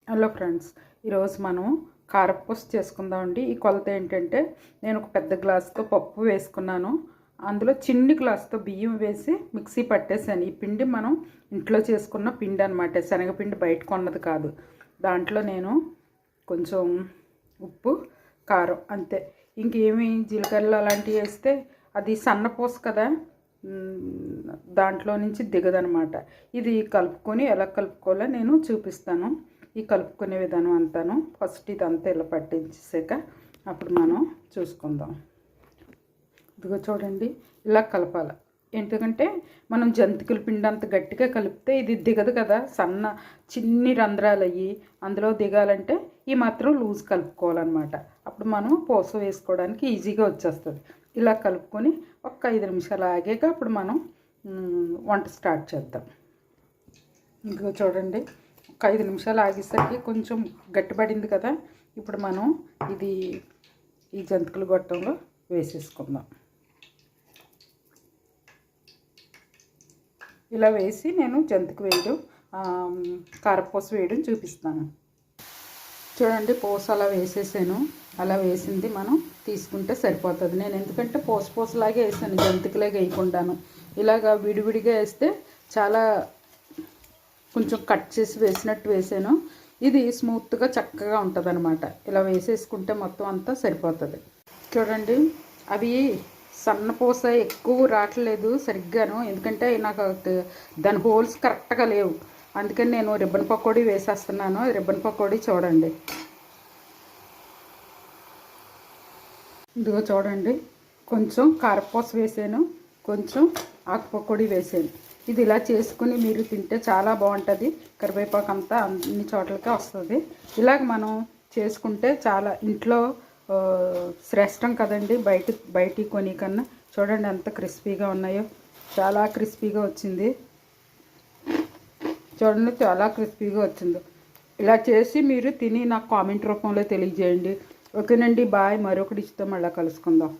Hello friends, ఈరోజు మనం కారపూస చేసుకుందామండి. ఈ కొలత ఏంటంటే, నేను ఒక పెద్ద గ్లాస్తో పప్పు వేసుకున్నాను. అందులో చిన్ని గ్లాస్తో బియ్యం వేసి మిక్సీ పట్టేసాను. ఈ పిండి మనం ఇంట్లో చేసుకున్న పిండి అనమాట, శనగపిండి బయట కొన్నది కాదు. దాంట్లో నేను కొంచెం ఉప్పు, కారం అంతే. ఇంకేమి జీలకర్రలు అలాంటివి వేస్తే అది సన్నపూస కదా, దాంట్లో నుంచి దిగదనమాట. ఇది కలుపుకొని ఎలా కలుపుకోవాలో నేను చూపిస్తాను. ఈ కలుపుకునే విధానం అంతాను ఫస్ట్ ఇదంతా ఇలా పట్టించేసాక అప్పుడు మనం చూసుకుందాం. ఇదిగో చూడండి, ఇలా కలపాలి. ఎందుకంటే మనం జంతికల పిండి అంత గట్టిగా కలిపితే ఇది దిగదు కదా, సన్న చిన్ని రంధ్రాలు అయ్యి అందులో దిగాలంటే ఈ మాత్రం లూజ్ కలుపుకోవాలన్నమాట. అప్పుడు మనం పూస వేసుకోవడానికి ఈజీగా వచ్చేస్తుంది. ఇలా కలుపుకొని ఒక 5 నిమిషాలు ఆగాక అప్పుడు మనం వంట స్టార్ట్ చేద్దాం. ఇదిగో చూడండి, ఒక 5 నిమిషాలు ఆగేసరికి కొంచెం గట్టిపడింది కదా. ఇప్పుడు మనం ఇది ఈ జంతికల గొట్టంలో వేసేసుకుందాం. ఇలా వేసి నేను జంతిక వేయడం, కారపూస వేయడం చూపిస్తాను. చూడండి, పూస అలా వేసేసాను. అలా వేసింది మనం తీసుకుంటే సరిపోతుంది. నేను ఎందుకంటే పూసలాగే వేసాను, జంతికలాగా వేయకుండాను. ఇలాగా విడివిడిగా వేస్తే చాలా కొంచెం కట్ చేసి వేసినట్టు వేసాను. ఇది స్మూత్గా చక్కగా ఉంటుంది అనమాట. ఇలా వేసేసుకుంటే మొత్తం అంతా సరిపోతుంది. చూడండి, అవి సన్నపూస ఎక్కువ రావట్లేదు సరిగ్గాను, ఎందుకంటే నాకు దాని హోల్స్ కరెక్ట్గా లేవు. అందుకని నేను రిబ్బన్ పకోడీ వేసేస్తున్నాను. రిబ్బన్ పకోడీ చూడండి, ఇదిగో చూడండి, కొంచెం కారపూస వేసాను, కొంచెం ఆకు పకోడీ వేసాను. ఇది ఇలా చేసుకుని మీరు తింటే చాలా బాగుంటుంది. కరివేపాకు అంతా అన్ని చోట్లకే వస్తుంది. ఇలాగ మనం చేసుకుంటే చాలా ఇంట్లో శ్రేష్టం కదండి, బయట కొని కన్నా. చూడండి ఎంత క్రిస్పీగా ఉన్నాయో, చాలా క్రిస్పీగా వచ్చింది. చూడండి, చాలా క్రిస్పీగా వచ్చింది. ఇలా చేసి మీరు తిని నాకు కామెంట్ రూపంలో తెలియజేయండి. ఓకేనండి, బాయ్. మరొకటి ఇష్టం మళ్ళీ కలుసుకుందాం.